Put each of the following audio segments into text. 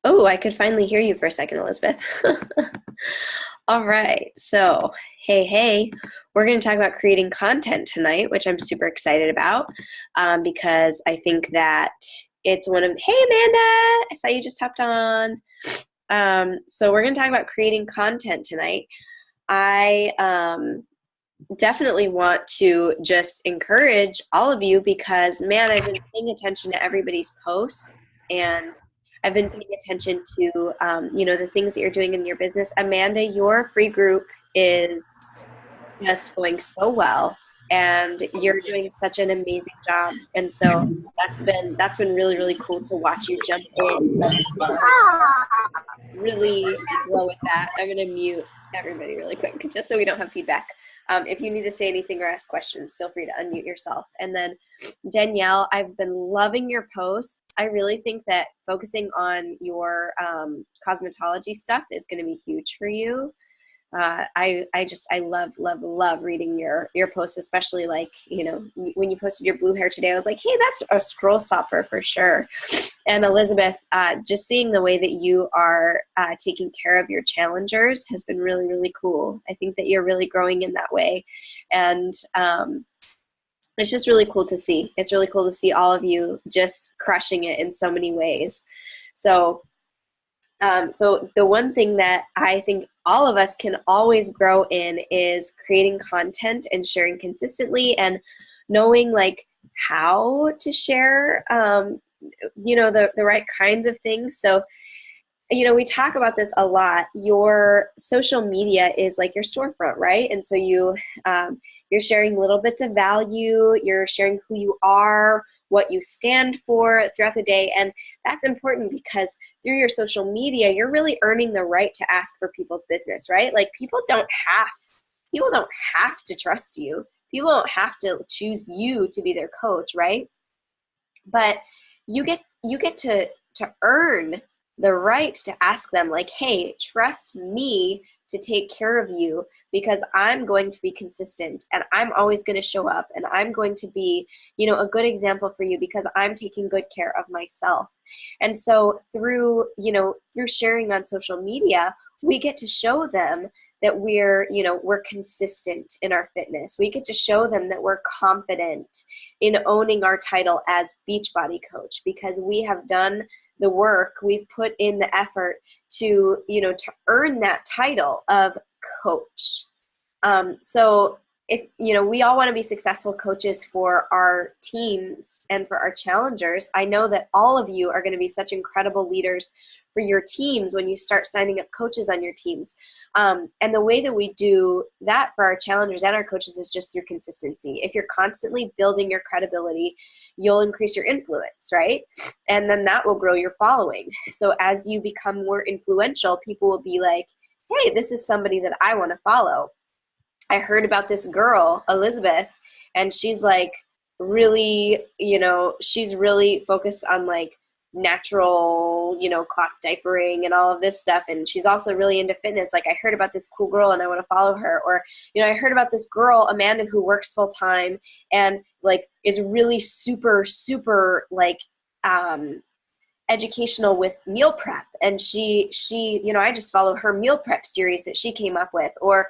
Oh, I could finally hear you for a second, Elizabeth. All right. So, hey, we're going to talk about creating content tonight, which I'm super excited about because I think that it's one of, hey, Amanda, I saw you just hopped on. So, we're going to talk about creating content tonight. I definitely want to just encourage all of you because, man, I've been paying attention to everybody's posts and I've been paying attention to, the things that you're doing in your business. Amanda, your free group is just going so well and you're doing such an amazing job. And so that's been really, really cool to watch you jump in and really flow with that. I'm going to mute everybody really quick just so we don't have feedback. If you need to say anything or ask questions, feel free to unmute yourself. And then Danielle, I've been loving your posts. I really think that focusing on your cosmetology stuff is going to be huge for you. I love reading your posts, especially like, when you posted your blue hair today, I was like, hey, that's a scroll stopper for sure. And Elizabeth, just seeing the way that you are taking care of your challengers has been really, really cool. I think that you're really growing in that way. And it's just really cool to see. It's really cool to see all of you just crushing it in so many ways. So the one thing that I think all of us can always grow in is creating content and sharing consistently and knowing like how to share, the right kinds of things. So, we talk about this a lot. Your social media is like your storefront, right? And so you're sharing little bits of value. You're sharing who you are, what you stand for throughout the day. And that's important because through your social media, you're really earning the right to ask for people's business, right? Like people don't have to trust you. People don't have to choose you to be their coach, right? But you get to earn the right to ask them like, hey, trust me to take care of you because I'm going to be consistent and I'm always going to show up and I'm going to be, a good example for you because I'm taking good care of myself. And so through sharing on social media, we get to show them that we're consistent in our fitness. We get to show them that we're confident in owning our title as Beachbody coach because we have done the work, we've put in the effort to earn that title of coach. So if, we all want to be successful coaches for our teams and for our challengers, I know that all of you are going to be such incredible leaders for your teams when you start signing up coaches on your teams. And the way that we do that for our challengers and our coaches is just through consistency. If you're constantly building your credibility, you'll increase your influence, right? And then that will grow your following. So as you become more influential, people will be like, hey, this is somebody that I want to follow. I heard about this girl, Elizabeth, and she's like really, she's really focused on like natural, cloth diapering and all of this stuff. And she's also really into fitness. Like I heard about this cool girl and I want to follow her. Or, I heard about this girl, Amanda, who works full time and like is really super, super like, educational with meal prep. And she, I just follow her meal prep series that she came up with. Or,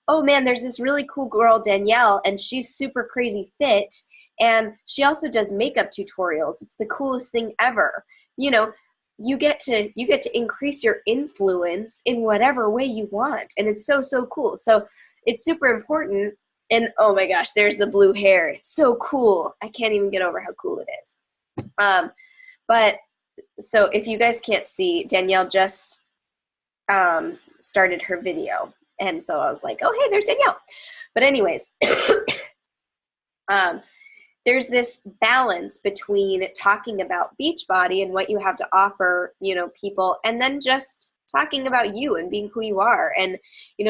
oh man, there's this really cool girl, Danielle, and she's super crazy fit. And she also does makeup tutorials. It's the coolest thing ever. You get to increase your influence in whatever way you want. And it's so, so cool. So it's super important. And oh my gosh, there's the blue hair. It's so cool. I can't even get over how cool it is. But so if you guys can't see, Danielle just started her video. And so I was like, oh, hey, there's Danielle. But anyways, there's this balance between talking about Beachbody and what you have to offer, people, and then just talking about you and being who you are and,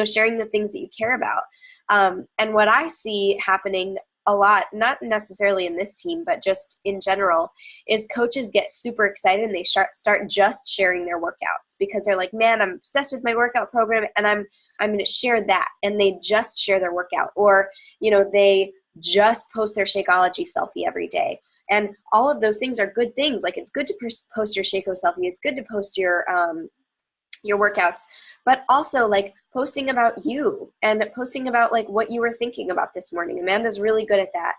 sharing the things that you care about. And what I see happening a lot, not necessarily in this team, but just in general, is coaches get super excited and they start just sharing their workouts because they're like, man, I'm obsessed with my workout program and I'm going to share that. And they just share their workout, or, they just post their Shakeology selfie every day. And all of those things are good things. Like, it's good to post your Shaco selfie. It's good to post your workouts, but also like posting about you and posting about like what you were thinking about this morning. Amanda's really good at that.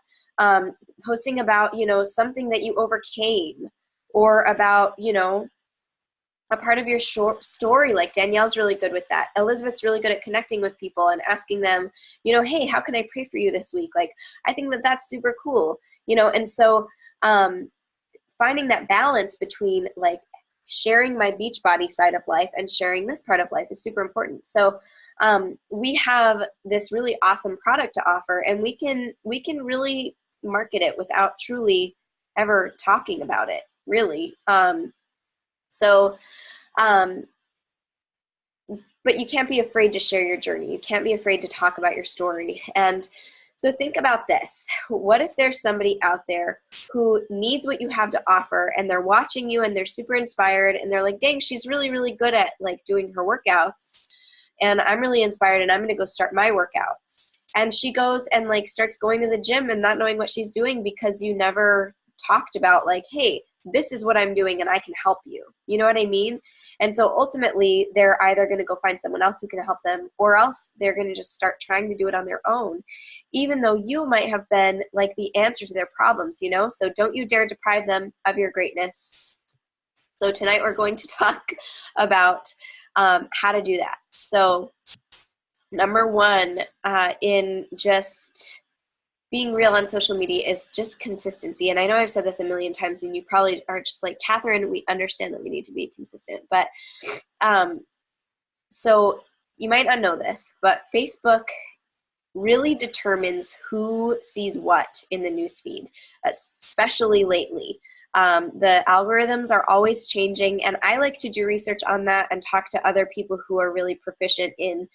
Posting about, you know, something that you overcame, or about, you know, a part of your short story. Like Danielle's really good with that. Elizabeth's really good at connecting with people and asking them, you know, hey, how can I pray for you this week? Like, I think that that's super cool, you know? And so finding that balance between like sharing my Beachbody side of life and sharing this part of life is super important. So we have this really awesome product to offer, and we can really market it without truly ever talking about it, really. But you can't be afraid to share your journey. You can't be afraid to talk about your story. And so think about this. What if there's somebody out there who needs what you have to offer, and they're watching you and they're super inspired, and they're like, dang, she's really, really good at like doing her workouts, and I'm really inspired, and I'm going to go start my workouts. And she goes and like starts going to the gym and not knowing what she's doing because you never talked about like, hey, this is what I'm doing and I can help you. You know what I mean? And so ultimately they're either going to go find someone else who can help them, or else they're going to just start trying to do it on their own, even though you might have been like the answer to their problems, you know? So don't you dare deprive them of your greatness. So tonight we're going to talk about how to do that. So number one, in just being real on social media, is just consistency. And I know I've said this a million times, and you probably are just like, Kathryn, we understand that we need to be consistent. But so you might not know this, but Facebook really determines who sees what in the newsfeed, especially lately. The algorithms are always changing, and I like to do research on that and talk to other people who are really proficient in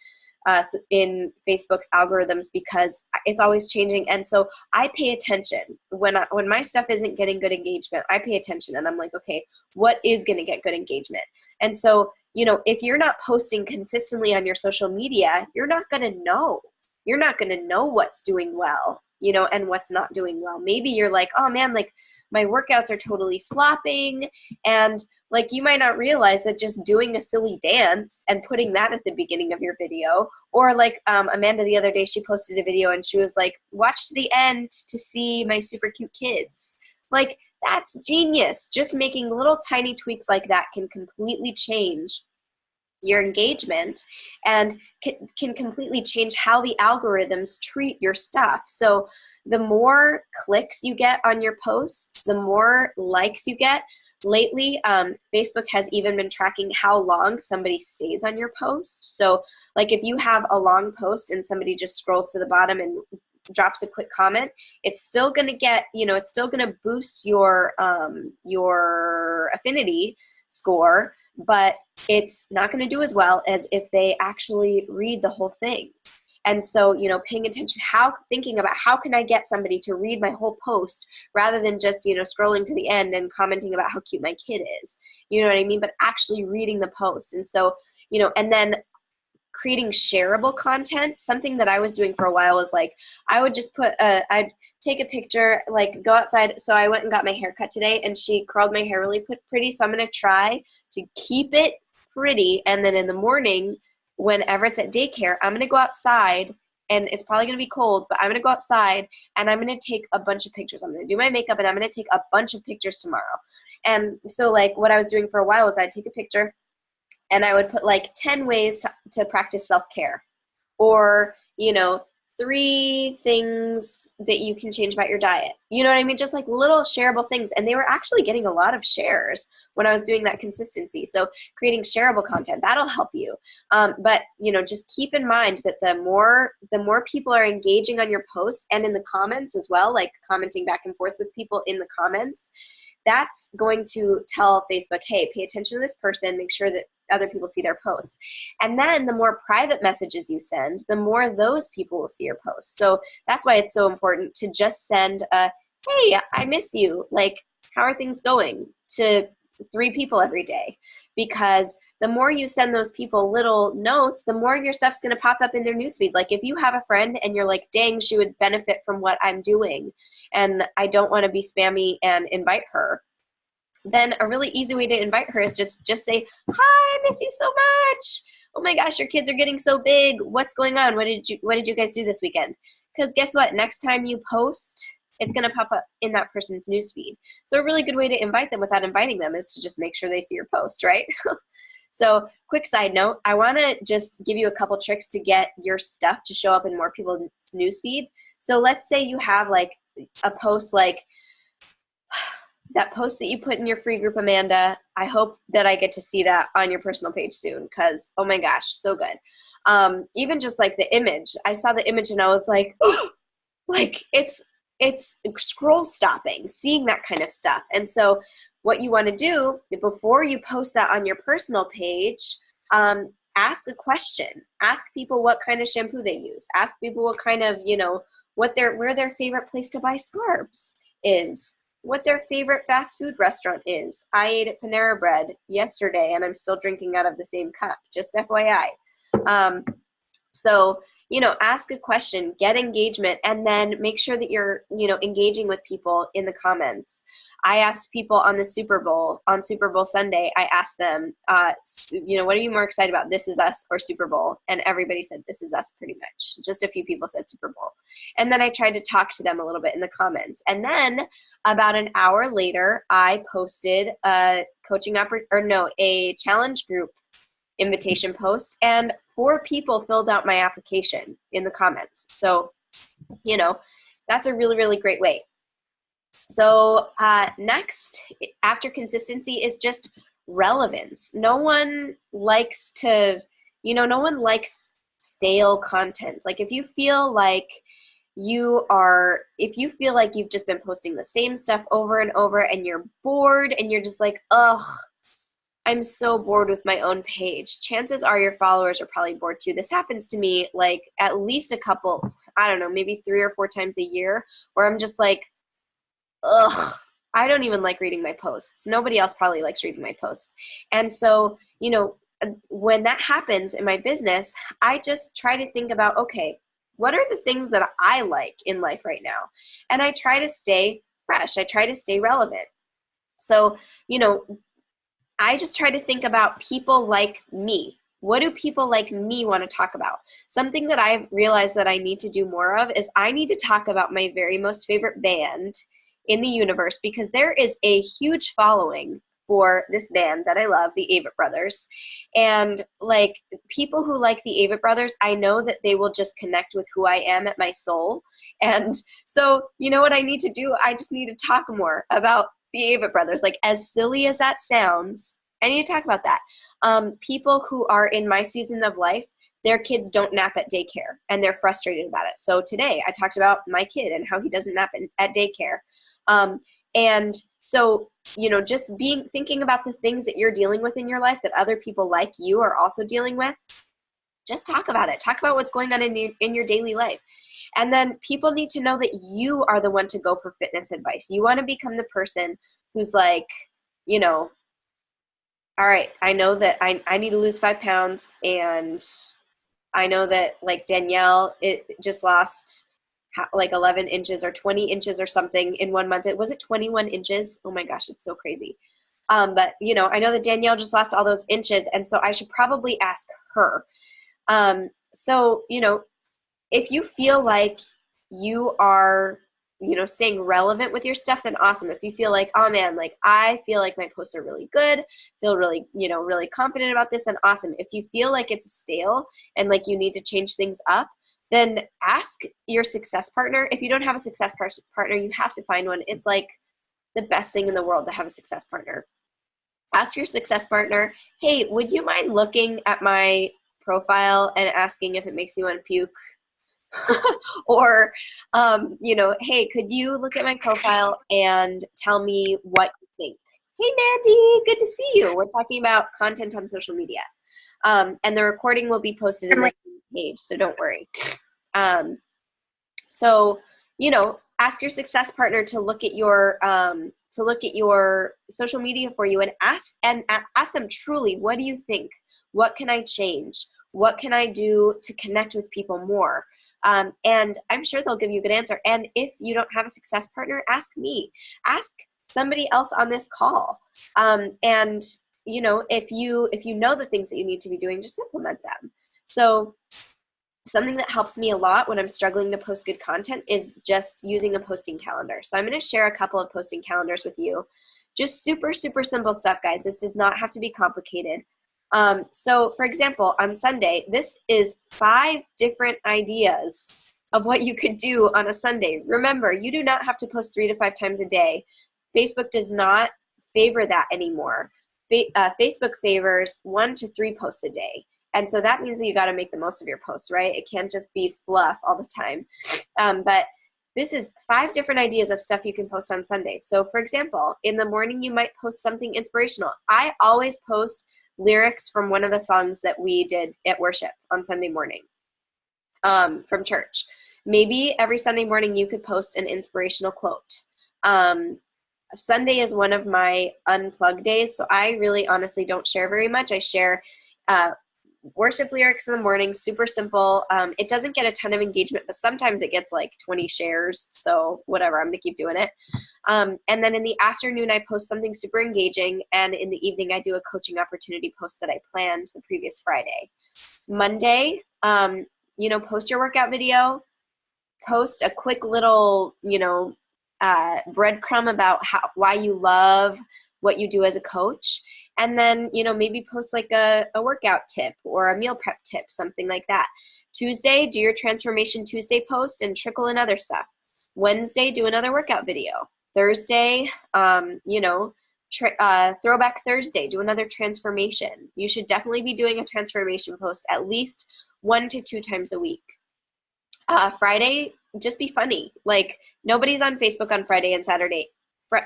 Facebook's algorithms, because it's always changing. And so I pay attention when my stuff isn't getting good engagement. I pay attention, and I'm like, okay, what is going to get good engagement? And so, you know, if you're not posting consistently on your social media, you're not going to know. You're not going to know what's doing well, you know, and what's not doing well. Maybe you're like, oh man, like my workouts are totally flopping, and like you might not realize that just doing a silly dance and putting that at the beginning of your video, or like Amanda the other day, she posted a video and she was like, watch to the end to see my super cute kids. Like, that's genius. Just making little tiny tweaks like that can completely change your engagement and can completely change how the algorithms treat your stuff. So the more clicks you get on your posts, the more likes you get. Lately, Facebook has even been tracking how long somebody stays on your post. So like if you have a long post and somebody just scrolls to the bottom and drops a quick comment, it's still going to get, you know, it's still going to boost your affinity score, but it's not going to do as well as if they actually read the whole thing. And so, you know, paying attention, thinking about how can I get somebody to read my whole post rather than just, you know, scrolling to the end and commenting about how cute my kid is, you know what I mean? But actually reading the post. And so, you know, and then creating shareable content. Something that I was doing for a while was like, I would just I'd take a picture, like go outside. So I went and got my hair cut today, and she curled my hair really pretty. So I'm going to try to keep it pretty. And then in the morning, whenever it's at daycare, I'm going to go outside, and it's probably going to be cold, but I'm going to go outside and I'm going to take a bunch of pictures. I'm going to do my makeup, and I'm going to take a bunch of pictures tomorrow. And so like what I was doing for a while was I'd take a picture and I would put like 10 ways to practice self-care, or, you know, 3 things that you can change about your diet. You know what I mean? Just like little shareable things. And they were actually getting a lot of shares when I was doing that consistency. So creating shareable content, that'll help you. But, you know, just keep in mind that the more people are engaging on your posts and in the comments as well, like commenting back and forth with people in the comments, that's going to tell Facebook, hey, pay attention to this person, make sure that other people see their posts. And then the more private messages you send, the more those people will see your posts. So that's why it's so important to just send a, hey, I miss you. Like, how are things going? To 3 people every day, because the more you send those people little notes, the more your stuff's going to pop up in their newsfeed. Like if you have a friend and you're like, dang, she would benefit from what I'm doing and I don't want to be spammy and invite her, then a really easy way to invite her is just say, hi, I miss you so much. Oh my gosh, your kids are getting so big. What's going on? What did you guys do this weekend? Because guess what? Next time you post, it's going to pop up in that person's newsfeed. So a really good way to invite them without inviting them is to just make sure they see your post, right? So quick side note, I want to just give you a couple tricks to get your stuff to show up in more people's newsfeed. So let's say you have like a post like, that post that you put in your free group, Amanda, I hope that I get to see that on your personal page soon, because, oh my gosh, so good. Even just like the image. I saw the image and I was like, oh, like it's scroll stopping, seeing that kind of stuff. And so what you want to do before you post that on your personal page, ask a question. Ask people what kind of shampoo they use. Ask people what kind of, where their favorite place to buy scarves is, what their favorite fast food restaurant is. I ate Panera Bread yesterday and I'm still drinking out of the same cup, just FYI. So, ask a question, get engagement, and then make sure that you're, engaging with people in the comments. I asked people on Super Bowl Sunday, I asked them, what are you more excited about, This Is Us or Super Bowl? And everybody said This Is Us pretty much. Just a few people said Super Bowl. And then I tried to talk to them a little bit in the comments. And then about an hour later, I posted a a challenge group invitation post, and 4 people filled out my application in the comments. So, that's a really, really great way. So next, after consistency, is just relevance. No one likes stale content. Like if you feel like you've just been posting the same stuff over and over and you're bored and you're just like, ugh, I'm so bored with my own page, chances are your followers are probably bored too. This happens to me like at least a couple, I don't know, maybe 3 or 4 times a year, where I'm just like, ugh, I don't even like reading my posts. Nobody else probably likes reading my posts. And so, when that happens in my business, I just try to think about, okay, what are the things that I like in life right now? And I try to stay fresh. I try to stay relevant. So, I just try to think about people like me. What do people like me want to talk about? Something that I've realized that I need to do more of is I need to talk about my very most favorite band in the universe, because there is a huge following for this band that I love, the Avett Brothers. And like people who like the Avett Brothers, I know that they will just connect with who I am at my soul. And so, what I need to do? I just need to talk more about the Avett Brothers. Like, as silly as that sounds, I need to talk about that. People who are in my season of life, their kids don't nap at daycare and they're frustrated about it. So today I talked about my kid and how he doesn't nap at daycare. And so, just thinking about the things that you're dealing with in your life that other people like you are also dealing with, just talk about it. Talk about what's going on in your daily life. And then people need to know that you are the one to go for fitness advice. You want to become the person who's like, all right, I know that I need to lose 5 pounds, and I know that like Danielle, it just lost like 11 inches or 20 inches or something in 1 month. Was it 21 inches? Oh my gosh, it's so crazy. But I know that Danielle just lost all those inches, and so I should probably ask her. So, if you feel like you are, staying relevant with your stuff, then awesome. If you feel like, oh man, like I feel like my posts are really good, feel really, really confident about this, then awesome. If you feel like it's stale and like you need to change things up, then ask your success partner. If you don't have a success partner, you have to find one. It's like the best thing in the world to have a success partner. Ask your success partner, hey, would you mind looking at my profile and asking if it makes you want to puke? Or, hey, could you look at my profile and tell me what you think? Hey, Mandy, good to see you. We're talking about content on social media. And the recording will be posted in the page, so don't worry. So, ask your success partner to look at your to look at your social media for you and ask them truly, what do you think? What can I change? What can I do to connect with people more? And I'm sure they'll give you a good answer. And if you don't have a success partner, ask me. Ask somebody else on this call. And if you know the things that you need to be doing, just implement them. So something that helps me a lot when I'm struggling to post good content is just using a posting calendar. So I'm going to share a couple of posting calendars with you. Just super, super simple stuff, guys. This does not have to be complicated. So for example, on Sunday, this is 5 different ideas of what you could do on a Sunday. Remember, you do not have to post 3 to 5 times a day. Facebook does not favor that anymore. Facebook favors 1 to 3 posts a day. And so that means that you got to make the most of your posts, right? It can't just be fluff all the time. But this is 5 different ideas of stuff you can post on Sunday. So for example, in the morning, you might post something inspirational. I always post lyrics from one of the songs that we did at worship on Sunday morning from church. Maybe every Sunday morning you could post an inspirational quote. Sunday is one of my unplugged days, so I really honestly don't share very much. I share worship lyrics in the morning, super simple. It doesn't get a ton of engagement, but sometimes it gets like 20 shares. So whatever, I'm going to keep doing it. And then in the afternoon, I post something super engaging. And in the evening, I do a coaching opportunity post that I planned the previous Friday. Monday, post your workout video, post a quick little, breadcrumb about why you love what you do as a coach. And then, maybe post like a workout tip or a meal prep tip, something like that. Tuesday, do your Transformation Tuesday post and trickle in other stuff. Wednesday, do another workout video. Thursday, Throwback Thursday, do another transformation. You should definitely be doing a transformation post at least 1 to 2 times a week. Friday, just be funny. Like, nobody's on Facebook on Friday and Saturday,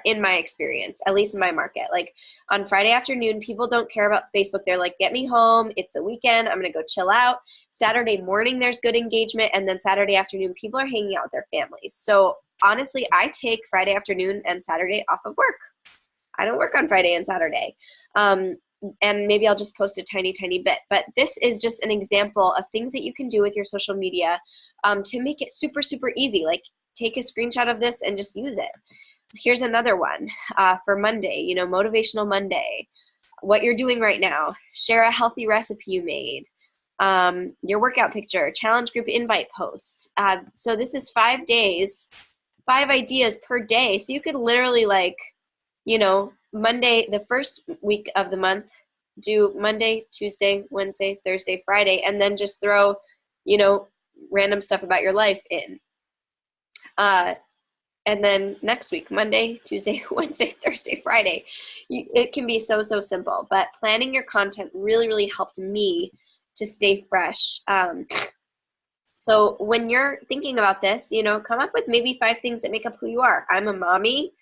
in my experience, at least in my market. Like on Friday afternoon, people don't care about Facebook. They're like, get me home. It's the weekend. I'm going to go chill out. Saturday morning, there's good engagement. And then Saturday afternoon, people are hanging out with their families. So honestly, I take Friday afternoon and Saturday off of work. I don't work on Friday and Saturday. And maybe I'll just post a tiny, tiny bit. But this is just an example of things that you can do with your social media to make it super, super easy. Like take a screenshot of this and just use it. Here's another one for Monday, Motivational Monday. What you're doing right now. Share a healthy recipe you made. Your workout picture, challenge group invite post. So this is 5 days, 5 ideas per day. So you could literally Monday, the first week of the month, do Monday, Tuesday, Wednesday, Thursday, Friday, and then just throw, random stuff about your life in. And then next week, Monday, Tuesday, Wednesday, Thursday, Friday. It can be so, so simple. But planning your content really, really helped me to stay fresh. So when you're thinking about this, come up with maybe 5 things that make up who you are. I'm a mommy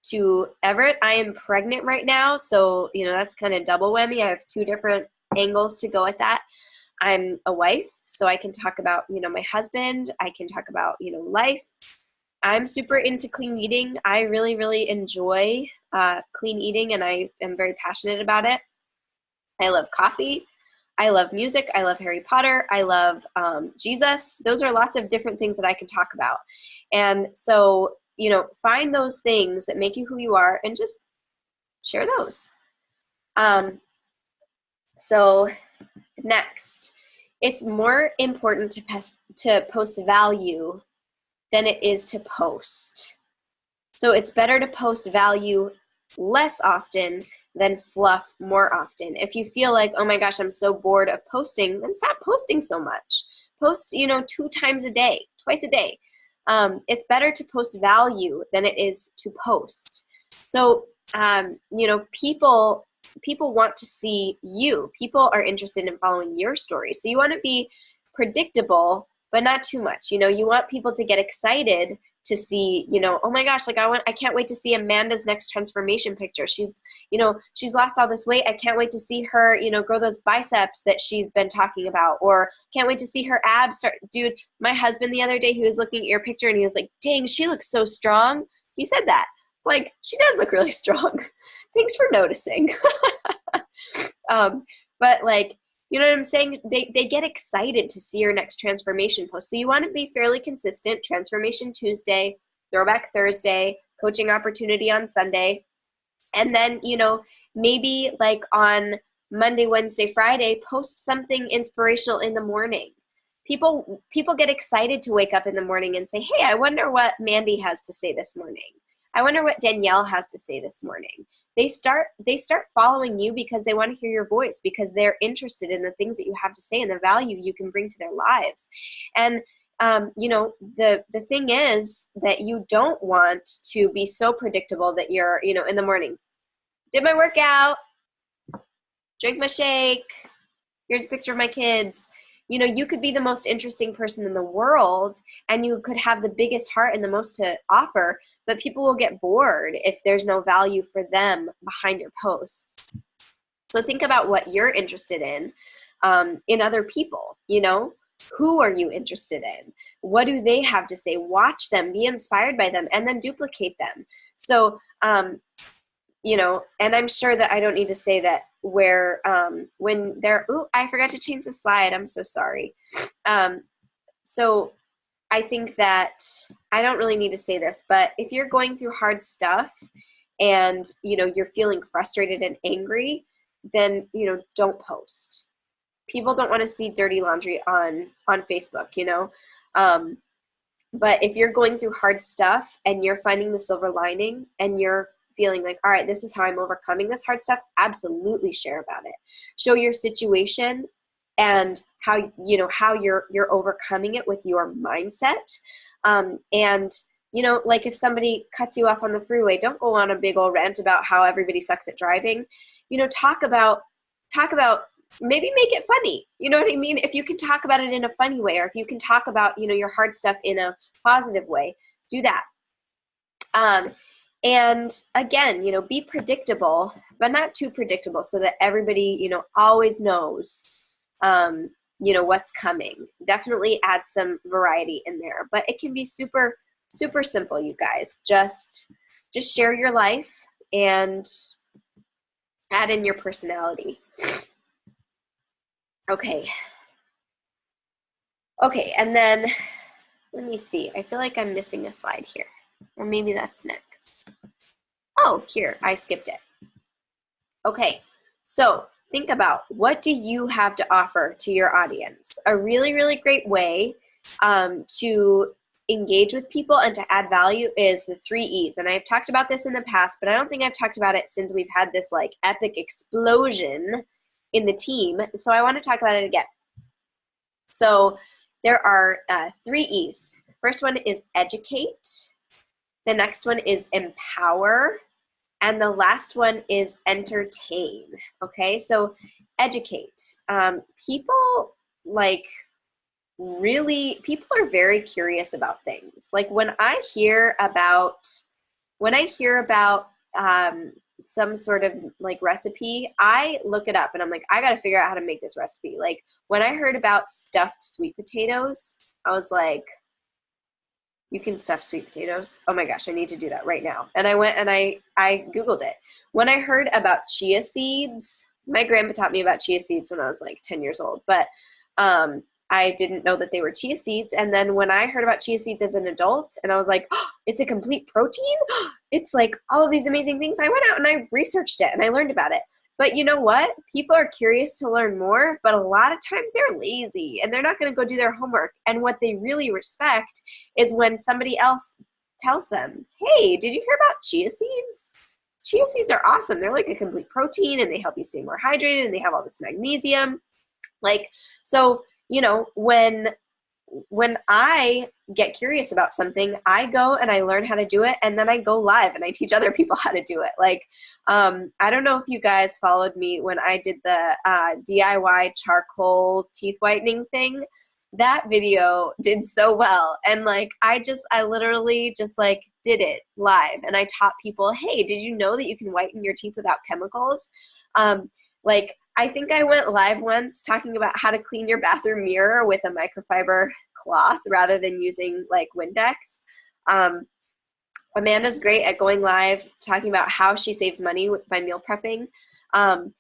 to Everett. I am pregnant right now. So, that's kind of double whammy. I have 2 different angles to go at that. I'm a wife, so I can talk about, my husband. I can talk about, life. I'm super into clean eating. I really, really enjoy clean eating, and I am very passionate about it. I love coffee. I love music. I love Harry Potter. I love Jesus. Those are lots of different things that I can talk about. And so, find those things that make you who you are and just share those. So next, it's more important to post value than it is to post. So it's better to post value less often than fluff more often. If you feel like, oh my gosh, I'm so bored of posting, then stop posting so much. Post, 2 times a day, twice a day. It's better to post value than it is to post. So, people want to see you. People are interested in following your story. So you want to be predictable, but not too much. You want people to get excited to see, oh my gosh, I can't wait to see Amanda's next transformation picture. She's lost all this weight. I can't wait to see her, grow those biceps that she's been talking about, or can't wait to see her abs start. Dude, my husband the other day, he was looking at your picture and he was like, dang, she looks so strong. He said that. Like, she does look really strong. Thanks for noticing. But like, you know what I'm saying? They get excited to see your next transformation post. So you want to be fairly consistent. Transformation Tuesday, Throwback Thursday, coaching opportunity on Sunday. And then, you know, maybe like on Monday, Wednesday, Friday, post something inspirational in the morning. People get excited to wake up in the morning and say, hey, I wonder what Mandy has to say this morning. I wonder what Danielle has to say this morning. They start following you because they want to hear your voice, because they're interested in the things that you have to say and the value you can bring to their lives. And you know, the thing is that you don't want to be so predictable that you're, you know, in the morning, did my workout, drink my shake, here's a picture of my kids. You know, you could be the most interesting person in the world and you could have the biggest heart and the most to offer, but people will get bored if there's no value for them behind your posts. So think about what you're interested in other people, you know. Who are you interested in? What do they have to say? Watch them, be inspired by them, and then duplicate them. So, you know, and I'm sure that I don't need to say that where when they're, I forgot to change the slide. I'm so sorry. So I think that I don't really need to say this, but if you're going through hard stuff and, you know, you're feeling frustrated and angry, then, you know, don't post. People don't want to see dirty laundry on Facebook, you know. But if you're going through hard stuff and you're finding the silver lining and you're feeling like, all right, this is how I'm overcoming this hard stuff, absolutely share about it. Show your situation and how, you know, how you're overcoming it with your mindset. And, you know, like if somebody cuts you off on the freeway, don't go on a big old rant about how everybody sucks at driving. You know, talk about maybe make it funny. You know what I mean? If you can talk about it in a funny way, or if you can talk about, you know, your hard stuff in a positive way, do that. And again, you know, be predictable, but not too predictable so that everybody, you know, always knows, you know, what's coming. Definitely add some variety in there, but it can be super, super simple, you guys. Just share your life and add in your personality. Okay, and then let me see. I feel like I'm missing a slide here, or maybe that's next. Oh, here, I skipped it. Okay, so think about, what do you have to offer to your audience? A really, really great way to engage with people and to add value is the 3 E's. And I've talked about this in the past, but I don't think I've talked about it since we've had this like epic explosion in the team. So I want to talk about it again. So there are 3 E's. First one is educate. The next one is empower. And the last one is entertain. Okay, so educate. People are very curious about things. Like when I hear about some sort of like recipe, I look it up and I'm like, I got to figure out how to make this recipe. Like when I heard about stuffed sweet potatoes, I was like, you can stuff sweet potatoes? Oh my gosh, I need to do that right now. And I went and I Googled it. When I heard about chia seeds, my grandpa taught me about chia seeds when I was like 10 years old, but I didn't know that they were chia seeds. And then when I heard about chia seeds as an adult, and I was like, oh, it's a complete protein? It's like all of these amazing things. I went out and I researched it and I learned about it. But you know what? People are curious to learn more, but a lot of times they're lazy and they're not going to go do their homework. And what they really respect is when somebody else tells them, hey, did you hear about chia seeds? Chia seeds are awesome. They're like a complete protein and they help you stay more hydrated and they have all this magnesium. Like, so, you know, when I get curious about something, I go and I learn how to do it, and then I go live and I teach other people how to do it. Like, I don't know if you guys followed me when I did the DIY charcoal teeth whitening thing. That video did so well. And like, I literally just like did it live and I taught people, hey, did you know that you can whiten your teeth without chemicals? Like, I think I went live once talking about how to clean your bathroom mirror with a microfiber cloth rather than using like Windex. Amanda's great at going live, talking about how she saves money by meal prepping. Um,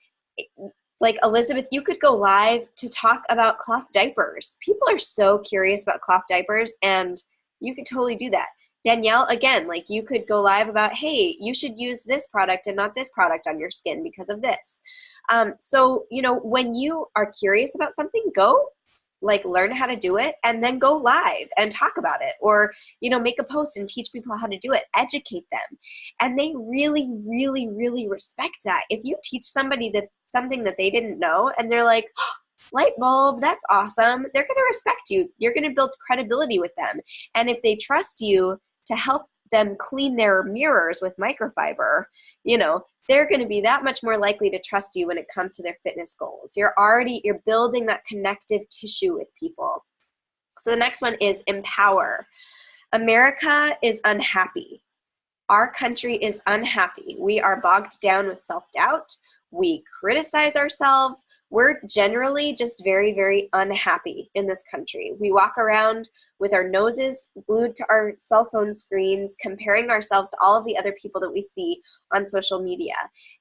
like Elizabeth, you could go live to talk about cloth diapers. People are so curious about cloth diapers, and you could totally do that. Danielle, again, like you could go live about, hey, you should use this product and not this product on your skin because of this. So, when you are curious about something, go like learn how to do it and then go live and talk about it, or make a post and teach people how to do it, educate them. And they really, really, really respect that. If you teach somebody that something that they didn't know and they're like, oh, light bulb, that's awesome, they're going to respect you. You're going to build credibility with them. And if they trust you to help them clean their mirrors with microfiber, they're going to be that much more likely to trust you when it comes to their fitness goals. You're building that connective tissue with people. So the next one is empower. America is unhappy. Our country is unhappy. We are bogged down with self-doubt. We criticize ourselves. We're generally just very, very unhappy in this country. We walk around with our noses glued to our cell phone screens, comparing ourselves to all of the other people that we see on social media.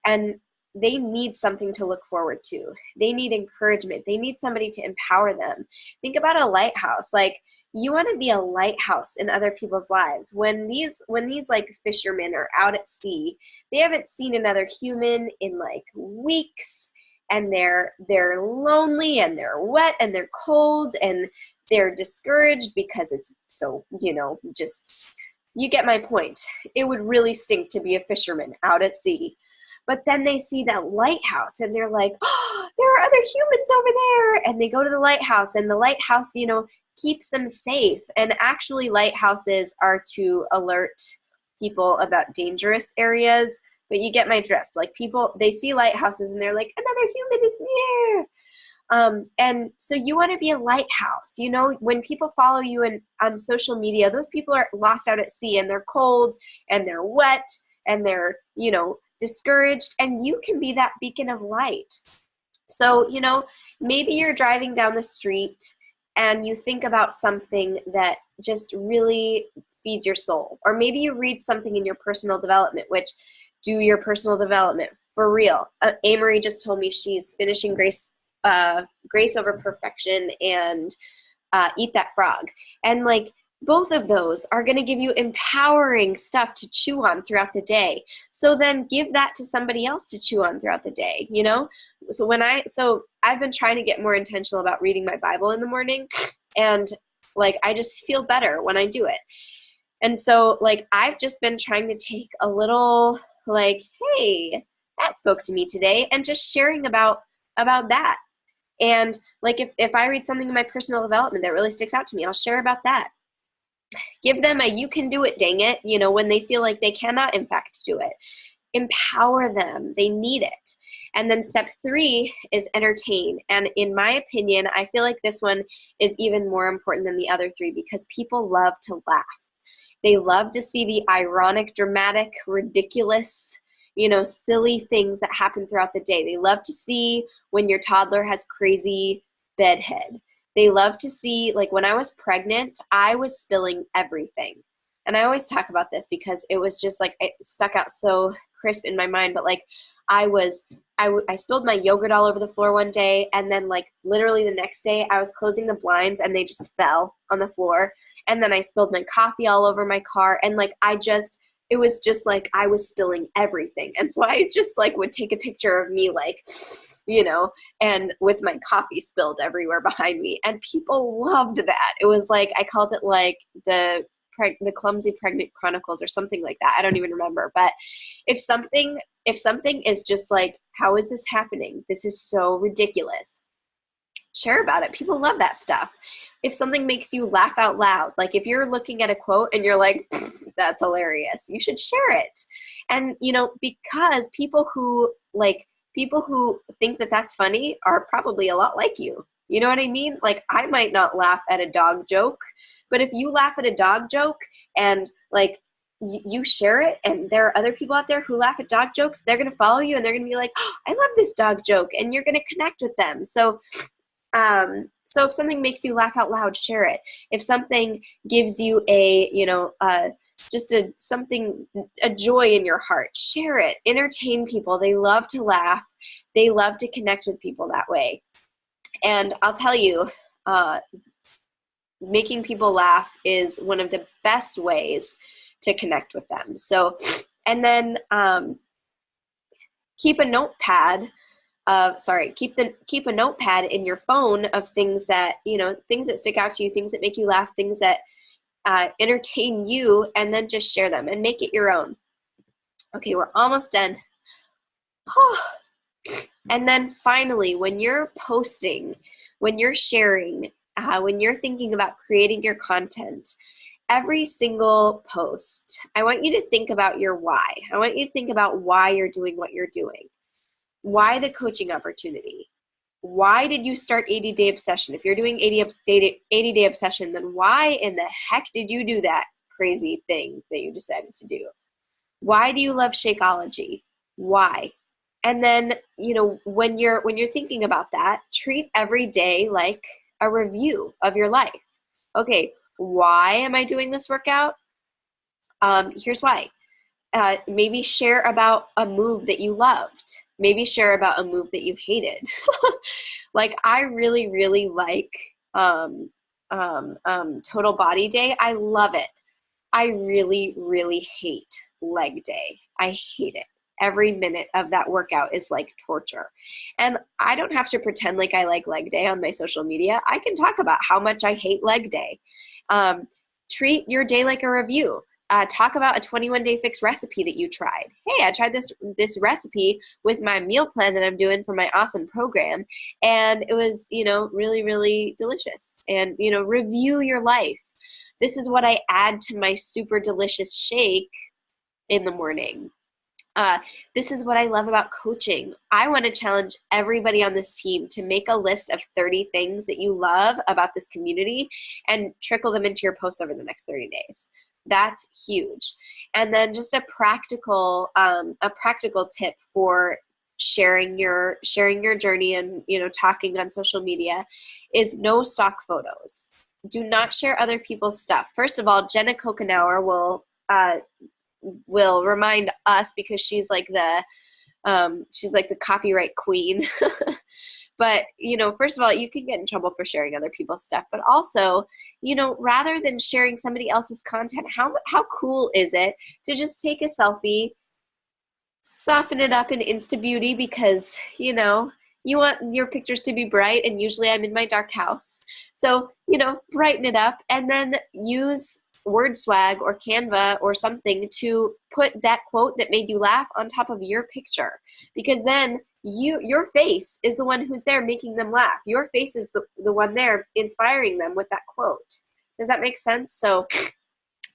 And they need something to look forward to. They need encouragement. They need somebody to empower them. Think about a lighthouse. Like, you want to be a lighthouse in other people's lives. When these like fishermen are out at sea, they haven't seen another human in like weeks, and they're lonely and they're wet and they're cold and they're discouraged because it's so, just, you get my point. It would really stink to be a fisherman out at sea. But then they see that lighthouse and they're like, oh, there are other humans over there. And they go to the lighthouse, and the lighthouse, keeps them safe. And actually, lighthouses are to alert people about dangerous areas. But you get my drift. Like, people, they see lighthouses and they're like, another human is near. And so you want to be a lighthouse. When people follow you on social media, those people are lost out at sea and they're cold and they're wet and they're, discouraged, and you can be that beacon of light. So, maybe you're driving down the street and you think about something that just really feeds your soul. Or maybe you read something in your personal development, which, do your personal development for real. Amory just told me she's finishing Grace Over Perfection and Eat That Frog. And like, both of those are going to give you empowering stuff to chew on throughout the day. So then give that to somebody else to chew on throughout the day, So I've been trying to get more intentional about reading my Bible in the morning, and like, I just feel better when I do it. And so like, I've just been trying to take a little like, hey, that spoke to me today, and just sharing about that. And like, if I read something in my personal development that really sticks out to me, I'll share about that. Give them a you can do it, dang it, when they feel like they cannot in fact do it. Empower them. They need it. And then step 3 is entertain. And in my opinion, I feel like this one is even more important than the other 3, because people love to laugh. They love to see the ironic, dramatic, ridiculous, silly things that happen throughout the day. They love to see when your toddler has crazy bedhead. They love to see, like, when I was pregnant, I was spilling everything. And I always talk about this because it was just like, it stuck out so crisp in my mind. But like, I spilled my yogurt all over the floor one day, and then like literally the next day I was closing the blinds and they just fell on the floor. And then I spilled my coffee all over my car, and like, it was just like I was spilling everything. And so I just like would take a picture of me like, and with my coffee spilled everywhere behind me. And people loved that. It was like, I called it like the Clumsy Pregnant Chronicles or something like that. I don't even remember. But if something is just like, how is this happening? This is so ridiculous. Share about it. People love that stuff. If something makes you laugh out loud, like if you're looking at a quote and you're like, that's hilarious, you should share it. And, because people who think that that's funny are probably a lot like you. You know what I mean? Like, I might not laugh at a dog joke, but if you laugh at a dog joke and like you share it, and there are other people out there who laugh at dog jokes, they're going to follow you and they're going to be like, oh, I love this dog joke, and you're going to connect with them. So if something makes you laugh out loud, share it. If something gives you a a joy in your heart. Share it. Entertain people. They love to laugh. They love to connect with people that way. And I'll tell you, making people laugh is one of the best ways to connect with them. So, and then keep a notepad keep a notepad in your phone of things that, things that stick out to you, things that make you laugh, things that entertain you, and then just share them and make it your own. Okay, we're almost done. And then finally, when you're posting, when you're sharing, when you're thinking about creating your content, every single post, I want you to think about your why. I want you to think about why you're doing what you're doing. Why the coaching opportunity? Why did you start 80-Day Obsession? If you're doing 80-Day Obsession, then why in the heck did you do that crazy thing that you decided to do? Why do you love Shakeology? Why? And then, when you're thinking about that, treat every day like a review of your life. Okay, why am I doing this workout? Here's why. Maybe share about a move that you loved. Maybe share about a move that you hated. Like I really, really like Total Body Day. I love it. I really, really hate leg day. I hate it. Every minute of that workout is like torture. And I don't have to pretend like I like leg day on my social media. I can talk about how much I hate leg day. Treat your day like a review. Talk about a 21-day fix recipe that you tried. Hey, I tried this recipe with my meal plan that I'm doing for my awesome program, and it was, really, really delicious. And, review your life. This is what I add to my super delicious shake in the morning. This is what I love about coaching. I want to challenge everybody on this team to make a list of 30 things that you love about this community and trickle them into your posts over the next 30 days. That's huge. And then just a practical tip for sharing your journey and, talking on social media is no stock photos. Do not share other people's stuff. First of all, Jenna Kokenauer will remind us because she's like the copyright queen. But, first of all, you can get in trouble for sharing other people's stuff. But also, rather than sharing somebody else's content, how cool is it to just take a selfie, soften it up in Insta Beauty because, you want your pictures to be bright. And usually I'm in my dark house. So, brighten it up and then use WordSwag or Canva or something to put that quote that made you laugh on top of your picture. Because then your face is the one who's there making them laugh. Your face is the one there inspiring them with that quote. Does that make sense? So,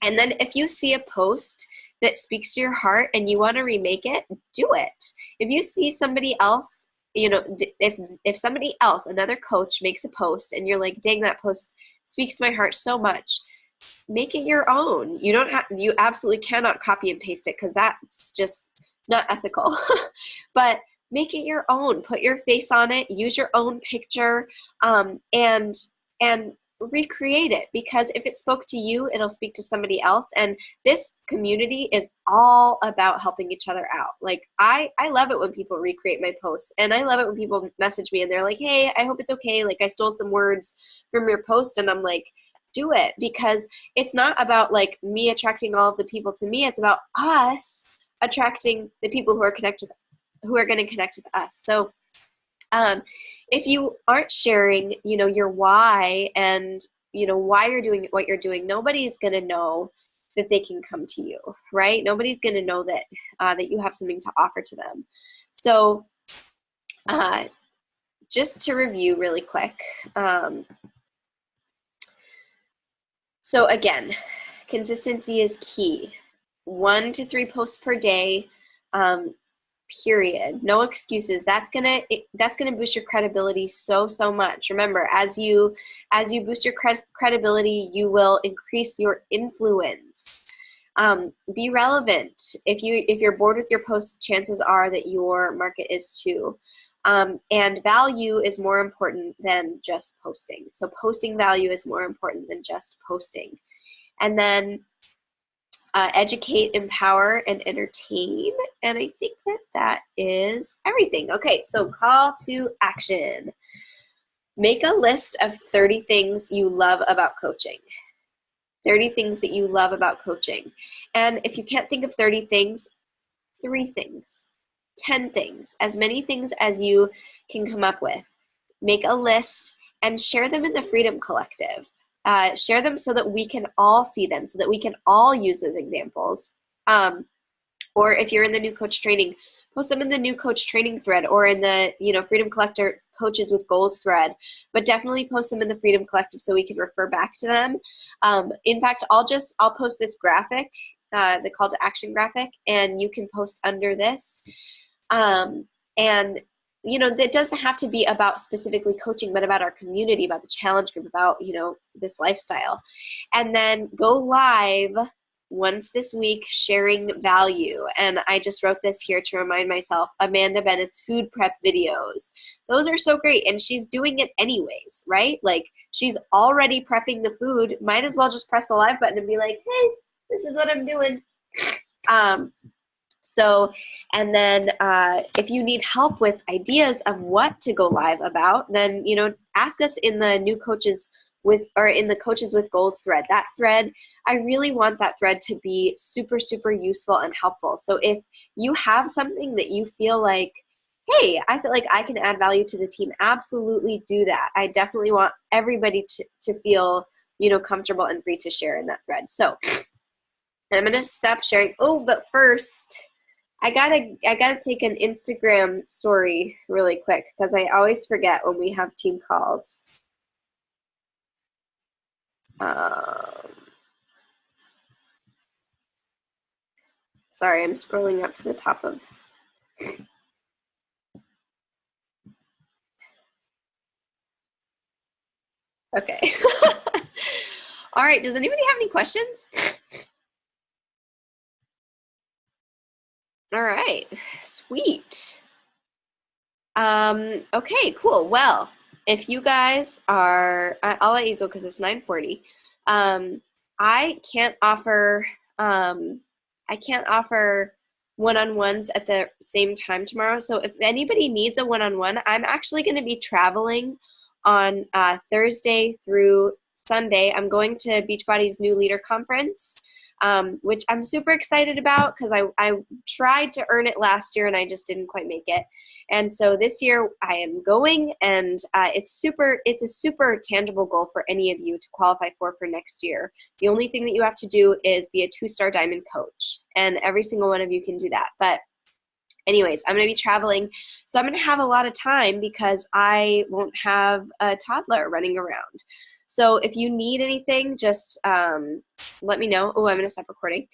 and then if you see a post that speaks to your heart and you want to remake it, do it. If you see somebody else, if somebody else, another coach makes a post and you're like, dang, that post speaks to my heart so much, make it your own. You absolutely cannot copy and paste it because that's just not ethical. But make it your own. Put your face on it. Use your own picture, and recreate it. Because if it spoke to you, it'll speak to somebody else. And this community is all about helping each other out. Like I love it when people recreate my posts, and I love it when people message me and they're like, "Hey, I hope it's okay. Like I stole some words from your post," and I'm like, do it, because it's not about like me attracting all of the people to me. It's about us attracting the people who are going to connect with us. So if you aren't sharing, your why and, why you're doing what you're doing, nobody's going to know that they can come to you, right? Nobody's going to know that, that you have something to offer to them. So just to review really quick, so again, consistency is key. 1 to 3 posts per day, period. No excuses. That's gonna boost your credibility so much. Remember, as you boost your credibility, you will increase your influence. Be relevant. If you're bored with your posts, chances are that your market is too. And value is more important than just posting. So posting value is more important than just posting. And then educate, empower, and entertain. And I think that is everything. Okay, so call to action. Make a list of 30 things you love about coaching. 30 things that you love about coaching. And if you can't think of 30 things, 3 things, 10 things, as many things as you can come up with. Make a list and share them in the Freedom Collective. Share them so that we can all see them, so that we can all use those examples. Or if you're in the new coach training, post them in the new coach training thread or in the Freedom Collector Coaches with Goals thread. But definitely post them in the Freedom Collective so we can refer back to them. In fact, I'll post this graphic, the call to action graphic, and you can post under this. And that doesn't have to be about specifically coaching, but about our community, about the challenge group, about, this lifestyle. And then go live once this week sharing value. And I just wrote this here to remind myself, Amanda Bennett's food prep videos. Those are so great. And she's doing it anyways, right? Like, she's already prepping the food. Might as well just press the live button and be like, hey, this is what I'm doing. And then if you need help with ideas of what to go live about, then, ask us in the new Coaches in the Coaches with Goals thread. That thread, I really want that thread to be super, super useful and helpful. So if you have something that you feel like, hey, I feel like I can add value to the team, absolutely do that. I definitely want everybody to feel, comfortable and free to share in that thread. So I'm going to stop sharing. Oh, but first, I gotta take an Instagram story really quick because I always forget when we have team calls. Sorry, I'm scrolling up to the top of. Okay. All right. Does anybody have any questions? All right. Sweet. Okay, cool. Well, if you guys are, I'll let you go because it's 9:40. I can't offer one-on-ones at the same time tomorrow. So if anybody needs a one-on-one, I'm actually going to be traveling on Thursday through Sunday. I'm going to Beachbody's new leader conference, which I'm super excited about because I tried to earn it last year and I just didn't quite make it. And so this year I am going, and it's a super tangible goal for any of you to qualify for next year. The only thing that you have to do is be a 2-star diamond coach, and every single one of you can do that. But anyways, I'm going to be traveling, so I'm going to have a lot of time because I won't have a toddler running around. So if you need anything, just let me know. Oh, I'm going to stop recording.